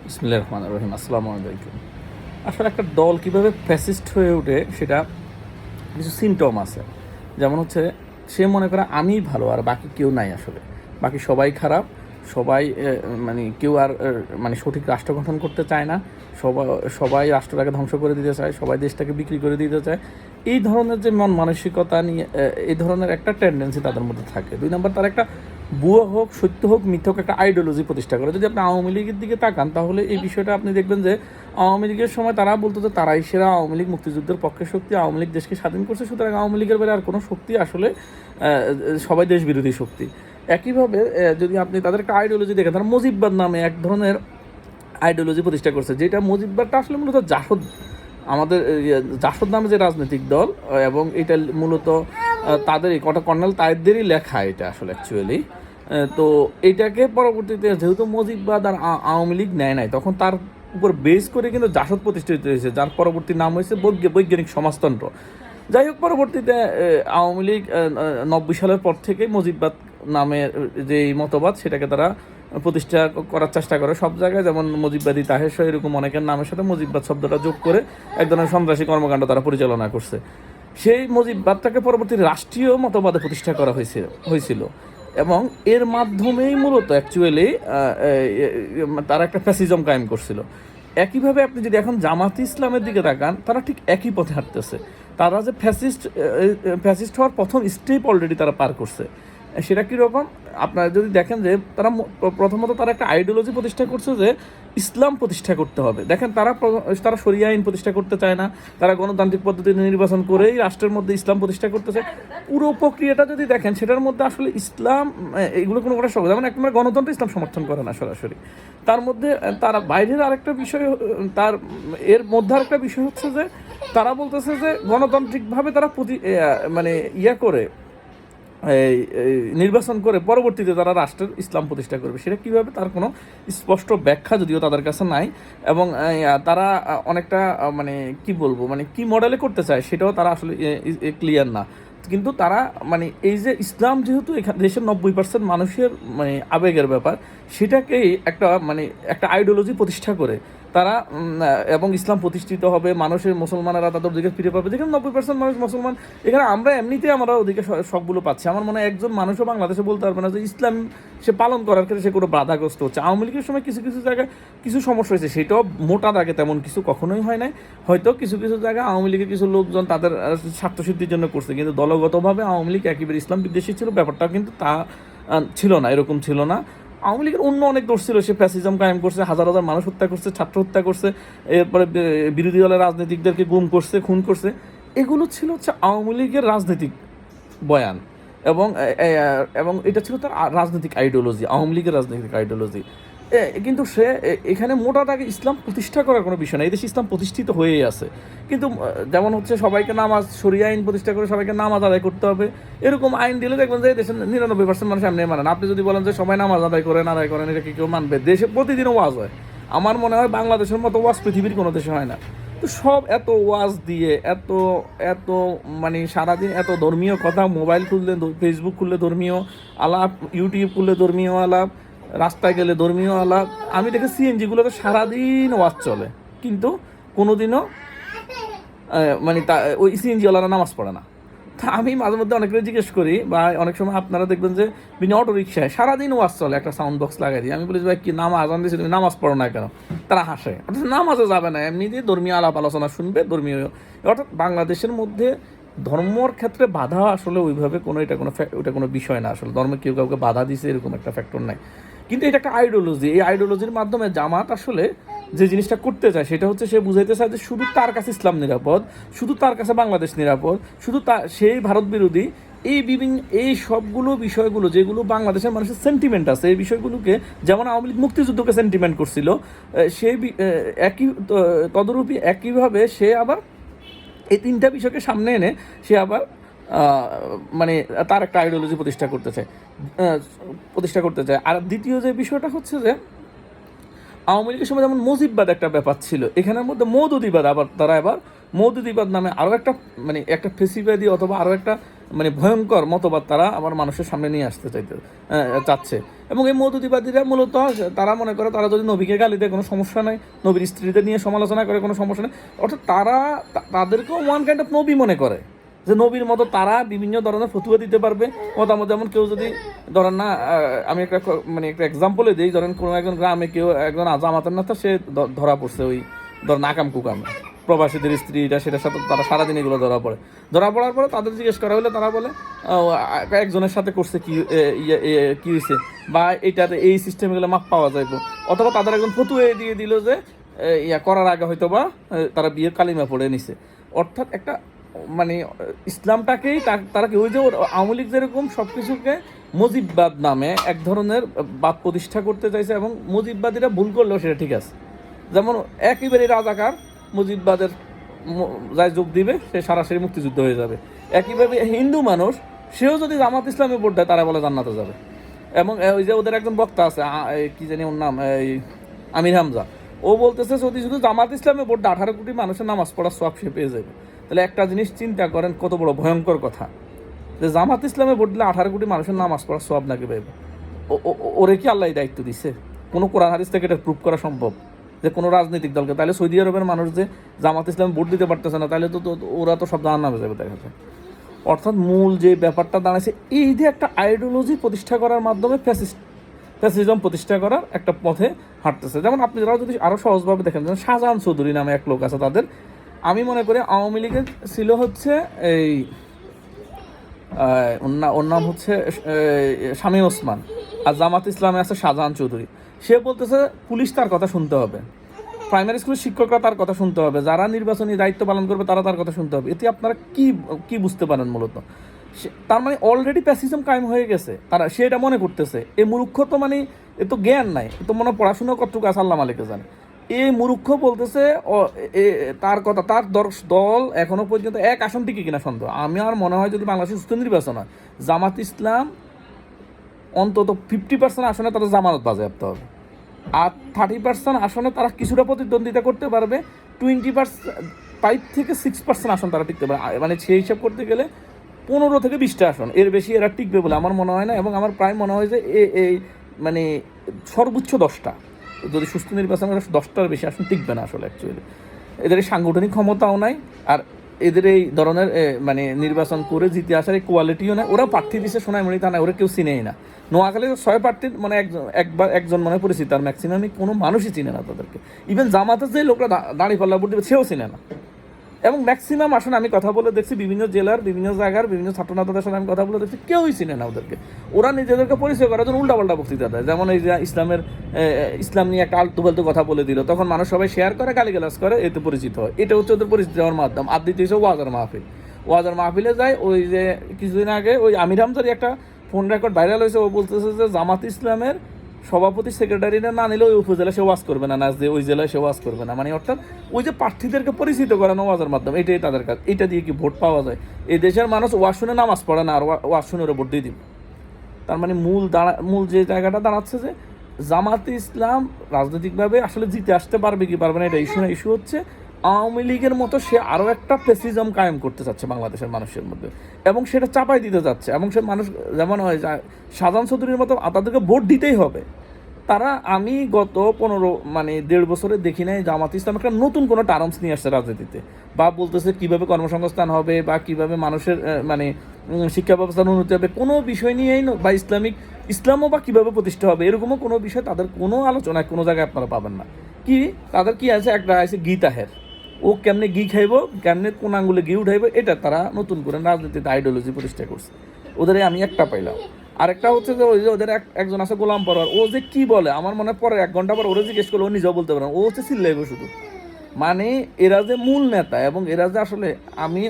বিসমিল্লাহির রহমানির রহিম। আসসালামু আলাইকুম। আসলে একটা দল কীভাবে ফ্যাসিস্ট হয়ে ওঠে সেটা কিছু সিমটম আছে। যেমন হচ্ছে সে মনে করে আমিই ভালো আর বাকি কেউ নাই আসলে। বাকি সবাই খারাপ, সবাই মানে কেউ আর মানে সঠিক রাষ্ট্র গঠন করতে চায় না। সবাই সবাই রাষ্ট্রটাকে ধ্বংস করে দিতে চায়, সবাই দেশটাকে বিক্রি করে দিতে চায়। এই ধরনের যে মন মানসিকতা নিয়ে এই ধরনের একটা টেন্ডেন্সি তাদের মধ্যে থাকে। ২ নম্বর তার একটা ভুয়া হোক, সত্য হোক, মিথ্যা হোক একটা আইডিওলজি প্রতিষ্ঠা করে। যদি আপনি আওয়ামী লীগের দিকে তাকান তাহলে এই বিষয়টা আপনি দেখবেন যে আওয়ামী লীগের সময় তারা বলতো যে তারাই সেরা, আওয়ামী লীগ মুক্তিযুদ্ধের পক্ষে শক্তি, আওয়ামী লীগ দেশকে স্বাধীন করছে, সুতরাং আওয়ামী লীগের বাইরে আর কোনো শক্তি আসলে সবাই দেশ বিরোধী শক্তি। একইভাবে যদি আপনি তাদের একটা আইডিওলজি দেখেন, তারা মুজিববাদ নামে এক ধরনের আইডিওলজি প্রতিষ্ঠা করছে, যেটা মুজিববাদটা আসলে মূলত জাসদ, আমাদের জাসদ নামে যে রাজনৈতিক দল, এবং এটা মূলত তাদেরই কর্নেল তায়েদেরই লেখা এটা আসলে অ্যাকচুয়ালি। তো এইটাকে পরবর্তীতে যেহেতু মুজিববাদ আর আওয়ামী লীগ নেয় নাই, তখন তার উপর বেস করে কিন্তু জাসদ প্রতিষ্ঠিত হয়েছে, যার পরবর্তী নাম হয়েছে বৈজ্ঞানিক সমাজতন্ত্র। যাই হোক, পরবর্তীতে আওয়ামী লীগ ৯০ সালের পর থেকে মুজিববাদ নামের যে মতবাদ সেটাকে তারা প্রতিষ্ঠা করার চেষ্টা করে সব জায়গায়, যেমন মুজিববাদী তাহের শাহ এরকম অনেকের নামের সাথে মুজিববাদ শব্দটা যোগ করে এক ধরনের সন্ত্রাসী কর্মকাণ্ড তারা পরিচালনা করছে। সেই মুজিববাদটাকে পরবর্তীতে রাষ্ট্রীয় মতবাদে প্রতিষ্ঠা করা হয়েছিল এবং এর মাধ্যমেই মূলত অ্যাকচুয়ালি তারা একটা ফ্যাসিজম কায়েম করছিল। একইভাবে আপনি যদি এখন জামাতে ইসলামের দিকে তাকান, তারা ঠিক একই পথে হাঁটতেছে। তারা যে ফ্যাসিস্ট হওয়ার প্রথম স্টেপ অলরেডি তারা পার করছে। সেটা কীরকম আপনারা যদি দেখেন যে তারা প্রথমত তারা একটা আইডিওলজি প্রতিষ্ঠা করছে যে ইসলাম প্রতিষ্ঠা করতে হবে। দেখেন তারা শরিয়া আইন প্রতিষ্ঠা করতে চায় না, তারা গণতান্ত্রিক পদ্ধতিতে নির্বাচন করেই রাষ্ট্রের মধ্যে ইসলাম প্রতিষ্ঠা করতে চায়। পুরো প্রক্রিয়াটা যদি দেখেন সেটার মধ্যে আসলে ইসলাম এগুলো কোনো একটা যেমন একটা গণতন্ত্র ইসলাম সমর্থন করে না সরাসরি। তার মধ্যে তারা বাইরের আরেকটা বিষয়, এর মধ্যে আরেকটা বিষয় হচ্ছে যে তারা বলতেছে যে গণতান্ত্রিকভাবে তারা মানে করে নির্বাচন করে পরবর্তীতে তারা রাষ্ট্রের ইসলাম প্রতিষ্ঠা করবে। সেটা কীভাবে তার কোনো স্পষ্ট ব্যাখ্যা যদিও তাদের কাছে নাই, এবং তারা অনেকটা মানে কি বলবো, মানে কি মডেলে করতে চায় সেটাও তারা আসলে ক্লিয়ার না। কিন্তু তারা মানে এই যে ইসলাম যেহেতু এখানে দেশের ৯০% মানুষের মানে আবেগের ব্যাপার, সেটাকেই একটা আইডিওলজি প্রতিষ্ঠা করে তারা এবং ইসলাম প্রতিষ্ঠিত হবে, মানুষের মুসলমানেরা তাদের অধিকার ফিরে পাবে। যেখানে ৯০% মানুষ মুসলমান, এখানে আমরা এমনিতেই আমরা অধিকার সবগুলো পাচ্ছি। আমার মনে হয় একজন মানুষও বাংলাদেশে বলতে পারবে না যে ইসলাম সে পালন করার ক্ষেত্রে সে কোনো বাধাগ্রস্ত হচ্ছে। আওয়ামী লীগের সময় কিছু কিছু জায়গায় কিছু সমস্যা হয়েছে, সেটাও মোটা দাগে তেমন কিছু কখনোই হয় নাই। হয়তো কিছু কিছু জায়গায় আওয়ামী লীগের কিছু লোকজন তাদের স্বার্থসিদ্ধির জন্য করছে, কিন্তু দলগতভাবে আওয়ামী লীগ একেবারে ইসলাম বিদ্বেষী ছিল, ব্যাপারটা কিন্তু তা ছিল না, এরকম ছিল না। আওয়ামী লীগের অন্য অনেক দোষ ছিল, সে ফ্যাসিজম কায়েম করছে, হাজার হাজার মানুষ হত্যা করছে, ছাত্র হত্যা করছে, এরপরে বিরোধী দলের রাজনীতিকদেরকে গুম করছে, খুন করছে। এগুলো ছিল হচ্ছে আওয়ামী লীগের রাজনৈতিক বয়ান, এবং এবং এটা ছিল তার রাজনৈতিক আইডিওলজি, আওয়ামী লীগের রাজনৈতিক আইডিওলজি। কিন্তু সে এখানে মোটা দাগে ইসলাম প্রতিষ্ঠা করার কোনো বিষয় না, এই দেশে ইসলাম প্রতিষ্ঠিত হয়েই আছে। কিন্তু যেমন হচ্ছে সবাইকে নামাজ, শরিয়া আইন প্রতিষ্ঠা করে সবাইকে নামাজ আদায় করতে হবে, এরকম আইন দিলে দেখবেন যে দেশের ৯৯% মানুষ এমনি মানে না। আপনি যদি বলেন যে সবাই নামাজ আদায় করেন এটা কি কেউ মানবে? দেশে প্রতিদিনও ওয়াজ হয়। আমার মনে হয় বাংলাদেশের মতো ওয়াজ পৃথিবীর কোনো দেশে হয় না। তো সব এত ওয়াজ দিয়ে এত এত মানে সারাদিন এত ধর্মীয় কথা, মোবাইল খুললে ফেসবুক খুললে ধর্মীয় আলাপ, ইউটিউব খুললে ধর্মীয় আলাপ, রাস্তায় গেলে ধর্মীয় আলাপ। আমি দেখি সিএনজিগুলোতে সারাদিন ওয়াজ চলে, কিন্তু কোনোদিনও মানে ওই সিএনজিওয়ালারা নামাজ পড়ে না। তা আমি মাঝে মধ্যে অনেকের জিজ্ঞেস করি, বা অনেক সময় আপনারা দেখবেন যে বিনা অটো রিক্সায় সারাদিন ওয়াজ চলে, একটা সাউন্ড বক্স লাগাই দিই। আমি বলি ভাই কি নামাজ আজান দিয়েছি, তুমি নামাজ পড়ো না কেন? তারা হাসে। অর্থাৎ নামাজে যাবে না, এমনি দিয়ে ধর্মীয় আলাপ আলোচনা শুনবে, ধর্মীয়। অর্থাৎ বাংলাদেশের মধ্যে ধর্মর ক্ষেত্রে বাধা আসলে ওইভাবে ওটা কোনো বিষয় না। আসলে ধর্মে কেউ কাউকে বাধা দিছে এরকম একটা ফ্যাক্টর নাই, কিন্তু এটা একটা আইডিওলজি। এই আইডিওলজির মাধ্যমে জামাত আসলে যে জিনিসটা করতে চায় সেটা হচ্ছে সে বুঝাইতে চায় যে শুধু তার কাছে ইসলাম নিরাপদ, শুধু তার কাছে বাংলাদেশ নিরাপদ, শুধু সেই ভারত বিরোধী। এই সবগুলো বিষয়গুলো যেগুলো বাংলাদেশের মানুষের সেন্টিমেন্ট আছে, এই বিষয়গুলোকে যেমন আওয়ামী লীগ মুক্তিযুদ্ধকে সেন্টিমেন্ট করছিল, সেই তদরূপী একইভাবে সে আবার এই 3টা বিষয়কে সামনে এনে সে আবার মানে তার একটা আইডিওলজি প্রতিষ্ঠা করতে চায়। আর দ্বিতীয় যে বিষয়টা হচ্ছে যে আওয়ামী লীগের সময় যেমন মুজিববাদ একটা ব্যাপার ছিল, এখানের মধ্যে মৌদুদিবাদ আবার তারা মৌদুদিবাদ নামে আরও একটা মানে একটা ফেসিবাদী অথবা আরও একটা মানে ভয়ঙ্কর মতবাদ তারা আবার মানুষের সামনে নিয়ে আসতে চাচ্ছে। এবং এই মৌদুদিবাদীরা মূলত তারা মনে করে তারা যদি নবীকে গালি দেয় কোনো সমস্যা নেই, নবীর স্ত্রীদের নিয়ে সমালোচনা করে কোনো সমস্যা নেই, অর্থাৎ তারা তাদেরকেও ওয়ান কাইন্ড অফ নবী মনে করে, যে নবীর মতো তারা বিভিন্ন ধরনের ফতুয়া দিতে পারবে মতামত। যেমন কেউ যদি ধরেন না, আমি একটা মানে একটা এক্সাম্পলে দিই, ধরেন কোনো একজন গ্রামে কেউ একজন জামাতের নেতা সে ধরা পড়ছে ওই ধরেন আকাম কুকাম প্রবাসীদের স্ত্রীটা সেটার সাথে তারা সারাদিন এগুলো ধরা পড়ার পরে তাদের জিজ্ঞেস করা হলে তারা বলে একজনের সাথে করছে কি হয়েছে বা এইটাতে এই সিস্টেমগুলো মাপ পাওয়া যাইব, অথবা তাদের একজন ফতুয়া দিয়ে দিল যে করার আগে হয়তো বা তারা বিয়ের কালিমা পড়ে নিছে। অর্থাৎ একটা মানে ইসলামটাকেই তারা কি ওই যে আওয়ামী লীগ যেরকম সব কিছুকে মুজিববাদ নামে এক ধরনের বাদ প্রতিষ্ঠা করতে চাইছে, এবং মুজিববাদীরা ভুল করলেও সেটা ঠিক আছে। যেমন একেবারে রাজাকার মুজিববাদের যাই যোগ দিবে সে সরাসরি মুক্তিযুদ্ধ হয়ে যাবে। একইভাবে হিন্দু মানুষ সেও যদি জামাত ইসলামে ভোট দেয় তারা বলে জান্নাতে যাবে। এবং ওই যে ওদের একজন বক্তা আছে কি জানি ওর নাম, এই আমির হামজা, ও বলতেছে যদি শুধু জামাত ইসলামে ভোট দেয় 18 কোটি মানুষের নামাজ পড়ার সওয়াব সে পেয়ে যাবে। তাহলে একটা জিনিস চিন্তা করেন কত বড় ভয়ঙ্কর কথা, যে জামাত ইসলামে ভোট দিলে 18 কোটি মানুষের নামাজ পড়ার সওয়াব নাকি পাইবে। ওরে কি আল্লাহ দায়িত্ব দিচ্ছে? কোনো কোরআন হাদিস থেকে এটা প্রুভ করা সম্ভব যে কোনো রাজনৈতিক দলকে? তাহলে সৌদি আরবের মানুষ যে জামাত ইসলামে ভোট দিতে পারতেছে না, তাহলে তো ওরা তো সব জাহান্নামে যাবে দেখা যায়। অর্থাৎ মূল যে ব্যাপারটা দাঁড়াচ্ছে এই যে একটা আইডিওলজি প্রতিষ্ঠা করার মাধ্যমে ফ্যাসিজম প্রতিষ্ঠা করার একটা পথে হাঁটতেছে। যেমন আপনি যারা যদি আরও সহজভাবে দেখেন, যেমন শাহজাহান চৌধুরী নামে এক লোক আছে, তাদের আমি মনে করি আওয়ামী লীগের ছিল হচ্ছে এই ওর নাম হচ্ছে শামীম ওসমান, আর জামাত ইসলামে আছে শাহজাহান চৌধুরী। সে বলতেছে পুলিশ তার কথা শুনতে হবে, প্রাইমারি স্কুলের শিক্ষকরা তার কথা শুনতে হবে, যারা নির্বাচনী দায়িত্ব পালন করবে তারা তার কথা শুনতে হবে। এতে আপনারা কি বুঝতে পারেন? মূলত তার মানে অলরেডি প্যাসিজম কায়েম হয়ে গেছে, তারা সে এটা মনে করতেছে। এ মূর্খ তো মানে এ তো জ্ঞান নাই, এ তো মনে পড়াশোনা কতটুকু আছে আল্লাহ মালিকে জানে। এই মূর্খ বলতেছে তার কথা, তার দল এখনো পর্যন্ত এক আসন টিকে কিনা সন্দেহ। আমি আর মনে হয় যদি বাংলাদেশে সুস্থ নির্বাচন হয়, জামাত ইসলাম অন্তত 50% আসনে তাদের জামানত বাজেয়াপ্ত হবে, আর 30% আসনে তারা কিছুটা প্রতিদ্বন্দ্বিতা করতে পারবে, 5 থেকে 6% আসন তারা টিকতে পারে। মানে সেই হিসাব করতে গেলে 15 থেকে 20টা আসন, এর বেশি এরা টিকবে বলে আমার মনে হয় না। এবং আমার প্রায় মনে হয় যে এই মানে সর্বোচ্চ 10টা, যদি সুস্থ নির্বাচন করে 10টার বেশি আসন টিকবে না আসলে। অ্যাকচুয়ালি এদের এই সাংগঠনিক ক্ষমতাও নাই, আর এদের এই ধরনের মানে নির্বাচন করে জিতে আসার এই কোয়ালিটিও নেই। ওরা প্রার্থী দিচ্ছে সোনাইমণি থানায়, ওরা কেউ চিনেই না। নোয়াখালীর 6 প্রার্থীর মানে একজন মনে পরিচিত, আর ম্যাক্সিমামই কোনো মানুষই চিনে না তাদেরকে। ইভেন জামাতের যে লোকরা দাঁড়িপাল্লা ভোট দেবে সেও চিনে না। এবং ম্যাক্সিমাম আসলে আমি কথা বলে দেখছি বিভিন্ন জেলার বিভিন্ন জায়গার বিভিন্ন ছাত্রনেতাদের সাথে আমি কথা বলে দেখছি কেউই চিনে না ওদেরকে। ওরা নিজেদেরকে পরিচয় করার জন্য উল্টাপাল্টা বক্তৃতা দেয়। যেমন এই যে ইসলাম নিয়ে একটা আলতু ফালতু কথা বলে দিল, তখন মানুষ সবাই শেয়ার করে, গালিগালাজ করে, এতে পরিচিত হয়। এটা হচ্ছে ওদের পরিচিত হওয়ার মাধ্যম। আর দ্বিতীয় হচ্ছে ওয়াজার মাহফিলে যায়। ওই যে কিছুদিন আগে ওই আমির হামজারই একটা ফোন রেকর্ড ভাইরাল হয়েছে, ও বলতেছে যে জামাত ইসলামের সভাপতি সেক্রেটারিরা না নিলে ওই উপজেলা সে ওয়াজ করবে না, নাচ দিয়ে ওই জেলায় সে ওয়াজ করবে না। মানে অর্থাৎ ওই যে প্রার্থীদেরকে পরিচিত করানো ওয়াজের মাধ্যমে, এটাই তাদের কাজ। এটা দিয়ে কি ভোট পাওয়া যায়? এই দেশের মানুষ ওয়াজ শুনে নামাজ পড়ে না, আর ওয়াজ শুনে ওরা ভোট দিয়ে দিবে। তার মানে মূল যে জায়গাটা দাঁড়াচ্ছে যে জামাতে ইসলাম রাজনৈতিকভাবে আসলে জিতে আসতে পারবে কি পারবে না এটা ইস্যু হচ্ছে আওয়ামী লীগের মতো সে আরও একটা ফ্যাসিজম কায়েম করতে চাচ্ছে বাংলাদেশের মানুষের মধ্যে, এবং সেটা চাপাই দিতে যাচ্ছে। এবং সে মানুষ যেমন হয় শাহজাহান চৌধুরীর মতো তাদেরকে ভোট দিতেই হবে। তারা আমি গত 1.5 বছরে দেখি নাই জামাত ইসলাম একটা নতুন কোনো টার্মস নিয়ে আসছে রাজনীতিতে, বা বলতেছে কীভাবে কর্মসংস্থান হবে বা কীভাবে মানুষের মানে শিক্ষা ব্যবস্থার উন্নতি হবে, কোনো বিষয় নিয়েই বা ইসলামও বা কীভাবে প্রতিষ্ঠা হবে এরকমও কোনো বিষয় তাদের কোনো আলোচনায় কোনো জায়গায় আপনারা পাবেন না। তাদের কি আছে, একটা আছে গীতাহের, ও কেমনে ঘি খাইব, কেমনে কোন আঙ্গুলে ঘি উঠাইব, এটা তারা নতুন করে রাজনীতিতে আইডিওলজি প্রতিষ্ঠা করছে। ওদের আমি একটা পাইলাম। আরেকটা হচ্ছে যে ওই যে ওদের একজন আছে গোলাম পরোয়ার, ও যে কি বলে আমার মনে পরে 1 ঘন্টা পর ওরা জিজ্ঞেস করলে ও নিজেও বলতে পারে না, ও হচ্ছে চিল্লাইব শুধু। মানে এরা যে মূল নেতা, এবং এরা যে আসলে আমি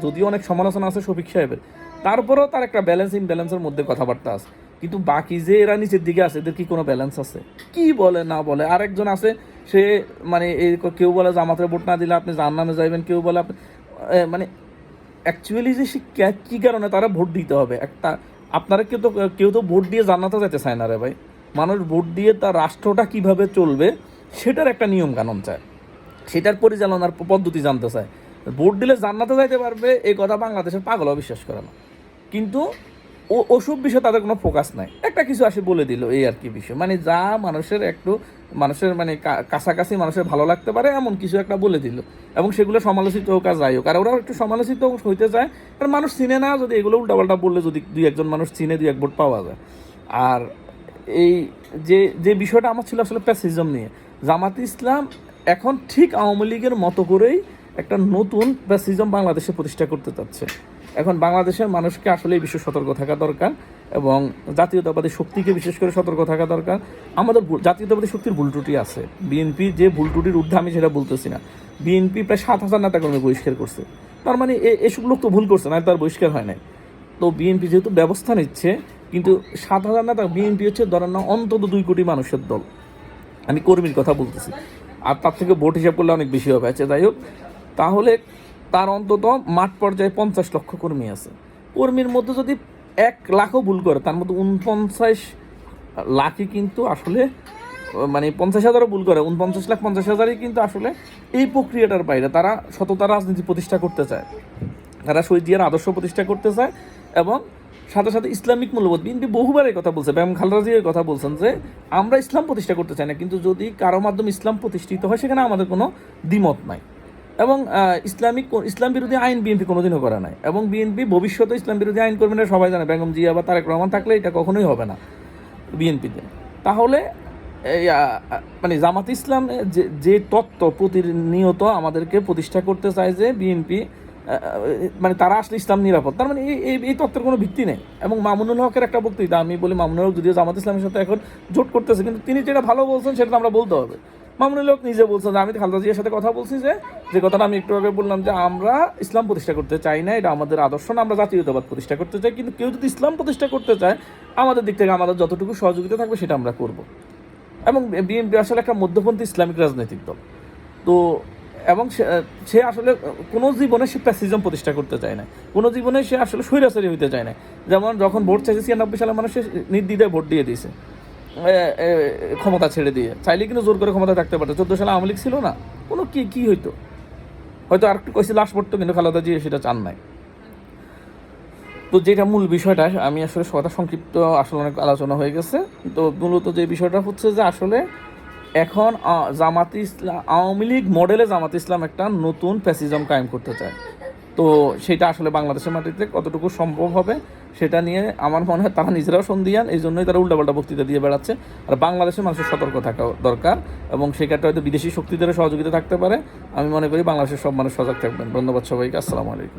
যদিও অনেক সমালোচনা আছে শফিক সাহেবের, তারপরেও তার একটা ইমব্যালেন্সের মধ্যে কথাবার্তা আছে। কিন্তু বাকি যে এরা নিচের দিকে আছে এদের কি কোনো ব্যালেন্স আছে? কি বলে না বলে। আরেকজন আছে সে মানে কেউ বলে জামাতের ভোট না দিলে আপনি জাহান্নামে যাইবেন, কেউ বলে আপনি মানে অ্যাকচুয়ালি যে কী কারণে তারা ভোট দিতে হবে। আপনারা কেউ তো ভোট দিয়ে জান্নাতে যেতে চায় না রে ভাই। মানুষ ভোট দিয়ে তার রাষ্ট্রটা কিভাবে চলবে সেটার একটা নিয়ম কানুন চায়, সেটার পরিচালনার পদ্ধতি জানতে চায়। ভোট দিলে জান্নাতে যাইতে পারবে এই কথা বাংলাদেশের পাগলও বিশ্বাস করে না। কিন্তু ওসব বিষয়ে তাদের কোনো ফোকাস নাই, একটা কিছু আসে বলে দিল এই আর কি বিষয়, মানে যা মানুষের মানে কাছাকাছি মানুষের ভালো লাগতে পারে এমন কিছু একটা বলে দিল, এবং সেগুলো সমালোচিত হোক আর যাই হোক। আর ওরাও একটু সমালোচিত হইতে চায়, কারণ মানুষ চিনে না, যদি এগুলো উল্টাপাল্টা বললে যদি দুই একজন মানুষ চিনে, দুই এক ভোট পাওয়া যায়। আর এই যে বিষয়টা আমার ছিল আসলে প্যাসিজম নিয়ে, জামাতে ইসলাম এখন ঠিক আওয়ামী লীগের মতো করেই একটা নতুন প্যাসিজম বাংলাদেশে প্রতিষ্ঠা করতে চাচ্ছে। এখন বাংলাদেশের মানুষকে আসলে এই বিষয়ে সতর্ক থাকা দরকার, এবং জাতীয়তাবাদী শক্তিকে বিশেষ করে সতর্ক থাকা দরকার। আমাদের জাতীয়তাবাদী শক্তির ভুল ত্রুটি আছে, বিএনপি যে ভুল ত্রুটির ঊর্ধ্বে আমি সেটা বলতেছি না। বিএনপি প্রায় 7,000 নেতাকর্মী বহিষ্কার করছে, তার মানে এসব লোক তো ভুল করছে না, তার বহিষ্কার হয় নাই। তো বিএনপি যেহেতু ব্যবস্থা নিচ্ছে, কিন্তু 7,000 নেতা, বিএনপি হচ্ছে ধরেন না অন্তত 2 কোটি মানুষের দল, আমি কর্মীর কথা বলতেছি, আর তার থেকে ভোট হিসাব করলে অনেক বেশি হবে। আচ্ছা যাই হোক, তাহলে তার অন্তত মাঠ পর্যায়ে 50 লক্ষ কর্মী আছে। কর্মীর মধ্যে যদি 1 লাখও ভুল করে, তার মধ্যে 49 লাখই কিন্তু আসলে মানে 50,000ও ভুল করে, 49,50,000ই কিন্তু আসলে এই প্রক্রিয়াটার বাইরে। তারা সততা রাজনীতি প্রতিষ্ঠা করতে চায়, তারা শহীদ জিয়ার আদর্শ প্রতিষ্ঠা করতে চায়, এবং সাথে সাথে ইসলামিক মূল্যবোধ। বিএনপি বহুবার এই কথা বলছে, বেগম খালেদা জিয়া এই কথা বলছেন যে আমরা ইসলাম প্রতিষ্ঠা করতে চাই না, কিন্তু যদি কারো মাধ্যমে ইসলাম প্রতিষ্ঠিত হয় সেখানে আমাদের কোনো দ্বিমত নাই। এবং ইসলাম বিরোধী আইন বিএনপি কোনোদিনও করে নাই, এবং বিএনপি ভবিষ্যতে ইসলাম বিরোধী আইন করবে না, সবাই জানে। বেগম জিয়া বা তারেক রহমান থাকলে এটা কখনোই হবে না বিএনপিতে। তাহলে এই মানে জামাত ইসলাম যে তত্ত্ব প্রতিনিয়ত আমাদেরকে প্রতিষ্ঠা করতে চায় যে বিএনপি মানে তারা আসলে ইসলাম নিরাপদ, তার মানে এই তত্ত্বের কোনো ভিত্তি নেই। এবং মামুনুল হকের একটা বক্তৃতা, আমি বলি মামুনুল হক যদিও জামাত ইসলামের সাথে এখন জোট করতেছে, কিন্তু তিনি যেটা ভালো বলছেন সেটা আমরা বলতে হবে। মামুনুল হক নিজে বলছেন যে আমি খালেদা জিয়ার সাথে কথা বলছি, যে কথাটা আমি একটু আগে বললাম, যে আমরা ইসলাম প্রতিষ্ঠা করতে চাই না, এটা আমাদের আদর্শ না, আমরা জাতীয়তাবাদ প্রতিষ্ঠা করতে চাই। কিন্তু কেউ যদি ইসলাম প্রতিষ্ঠা করতে চায়, আমাদের দিক থেকে আমাদের যতটুকু সহযোগিতা থাকবে সেটা আমরা করব। এবং বিএনপি আসলে একটা মধ্যপন্থী ইসলামিক রাজনৈতিক দল। তো এবং সে আসলে কোনো জীবনে সে প্যাসিজম প্রতিষ্ঠা করতে চায় না, কোনো জীবনে সে আসলে স্বৈরাচারী হইতে চায় না। যেমন যখন ভোট চাইছে 96 সালে মানুষ নির্দ্বিধায় ভোট দিয়ে দিয়েছে, ক্ষমতা ছেড়ে দিয়ে, চাইলে কিন্তু জোর করে ক্ষমতা থাকতে পারতো। 14 সালে আওয়ামী লীগ ছিল না, কোনো কি হইতো, হয়তো আর একটু কইছে লাশ পড়তো, কিন্তু খালেদা জিয়া সেটা চান নাই। তো যেটা মূল বিষয়টা, আমি আসলে কথা সংক্ষিপ্ত, আসলে অনেক আলোচনা হয়ে গেছে। তো মূলত যে বিষয়টা হচ্ছে যে আসলে এখন জামাতে ইসলাম, আওয়ামী লীগ মডেলে জামাতে ইসলাম একটা নতুন প্যাসিজম কায়েম করতে চায়। তো সেটা আসলে বাংলাদেশের মাটিতে কতটুকু সম্ভব হবে সেটা নিয়ে আমার মনে হয় তারা নিজেরাও সন্দিহান, এই জন্যই তারা উল্টাপাল্টা বক্তৃতা দিয়ে বেড়াচ্ছে। আর বাংলাদেশের মানুষের সতর্ক থাকা দরকার, এবং সেক্ষেত্রে হয়তো বিদেশি শক্তিদেরও সহযোগিতা থাকতে পারে। আমি মনে করি বাংলাদেশের সব মানুষ সজাগ থাকবেন। ধন্যবাদ সবাইকে, আসসালামু আলাইকুম।